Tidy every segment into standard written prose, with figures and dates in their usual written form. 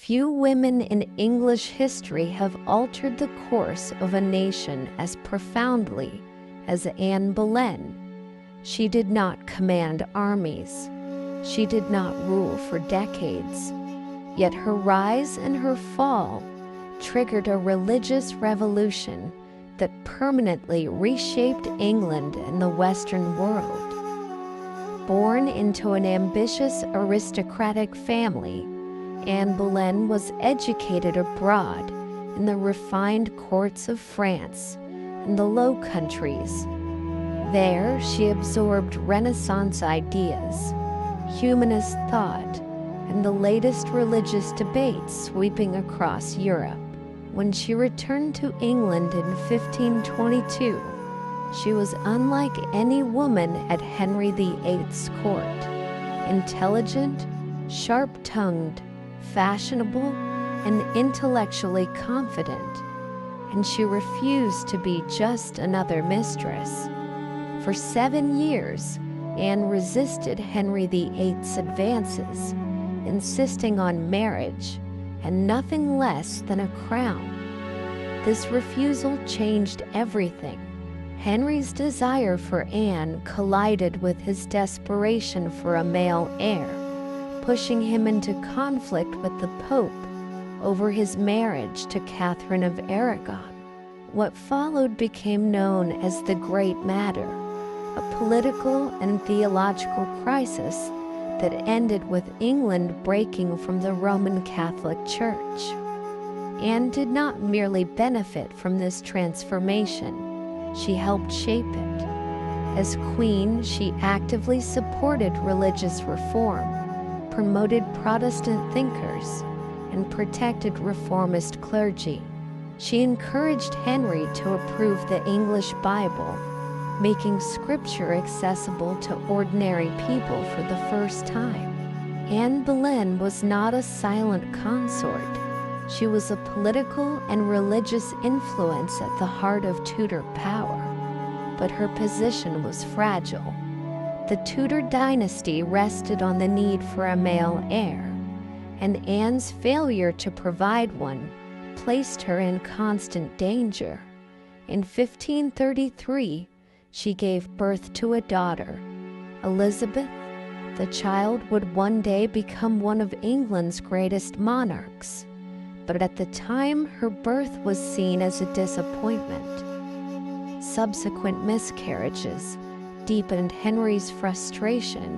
Few women in English history have altered the course of a nation as profoundly as Anne Boleyn. She did not command armies. She did not rule for decades. Yet her rise and her fall triggered a religious revolution that permanently reshaped England and the Western world. Born into an ambitious aristocratic family, Anne Boleyn was educated abroad in the refined courts of France and the Low Countries. There, she absorbed Renaissance ideas, humanist thought, and the latest religious debates sweeping across Europe. When she returned to England in 1522, she was unlike any woman at Henry VIII's court. Intelligent, sharp-tongued, fashionable, and intellectually confident, and she refused to be just another mistress. For 7 years, Anne resisted Henry VIII's advances, insisting on marriage and nothing less than a crown. This refusal changed everything. Henry's desire for Anne collided with his desperation for a male heir, pushing him into conflict with the Pope over his marriage to Catherine of Aragon. What followed became known as the Great Matter, a political and theological crisis that ended with England breaking from the Roman Catholic Church. Anne did not merely benefit from this transformation, she helped shape it. As queen, she actively supported religious reform, promoted Protestant thinkers, and protected reformist clergy. She encouraged Henry to approve the English Bible, making scripture accessible to ordinary people for the first time. Anne Boleyn was not a silent consort. She was a political and religious influence at the heart of Tudor power. But her position was fragile. The Tudor dynasty rested on the need for a male heir, and Anne's failure to provide one placed her in constant danger. In 1533, she gave birth to a daughter, Elizabeth. The child would one day become one of England's greatest monarchs, but at the time her birth was seen as a disappointment. Subsequent miscarriages deepened Henry's frustration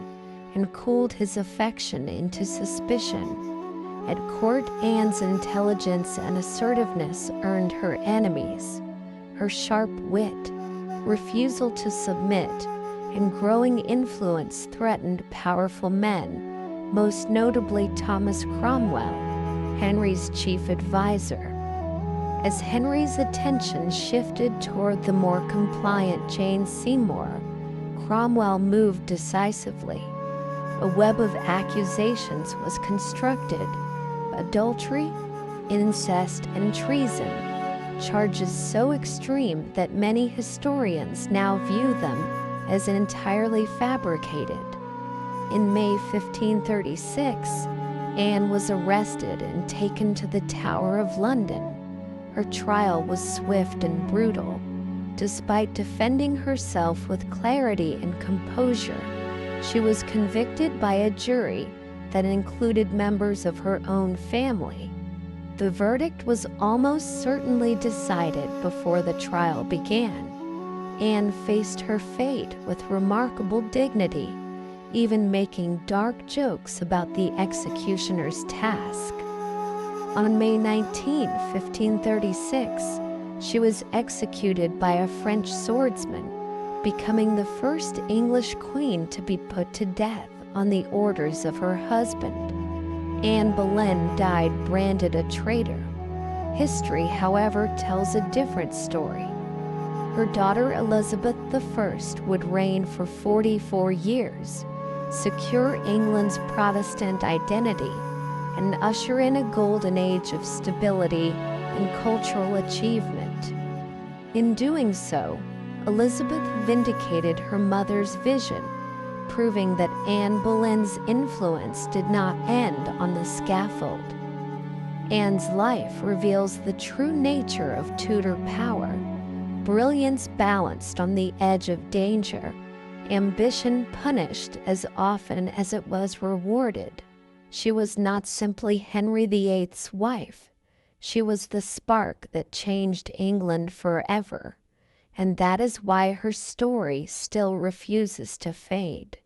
and cooled his affection into suspicion. At court, Anne's intelligence and assertiveness earned her enemies. Her sharp wit, refusal to submit, and growing influence threatened powerful men, most notably Thomas Cromwell, Henry's chief advisor. As Henry's attention shifted toward the more compliant Jane Seymour, Cromwell moved decisively. A web of accusations was constructed: adultery, incest, and treason, charges so extreme that many historians now view them as entirely fabricated. In May 1536, Anne was arrested and taken to the Tower of London. Her trial was swift and brutal. Despite defending herself with clarity and composure, she was convicted by a jury that included members of her own family. The verdict was almost certainly decided before the trial began. Anne faced her fate with remarkable dignity, even making dark jokes about the executioner's task. On May 19, 1536, she was executed by a French swordsman, becoming the first English queen to be put to death on the orders of her husband. Anne Boleyn died branded a traitor. History, however, tells a different story. Her daughter Elizabeth I would reign for 44 years, secure England's Protestant identity, and usher in a golden age of stability and cultural achievement. In doing so, Elizabeth vindicated her mother's vision, proving that Anne Boleyn's influence did not end on the scaffold. Anne's life reveals the true nature of Tudor power: brilliance balanced on the edge of danger, ambition punished as often as it was rewarded. She was not simply Henry VIII's wife. She was the spark that changed England forever, and that is why her story still refuses to fade.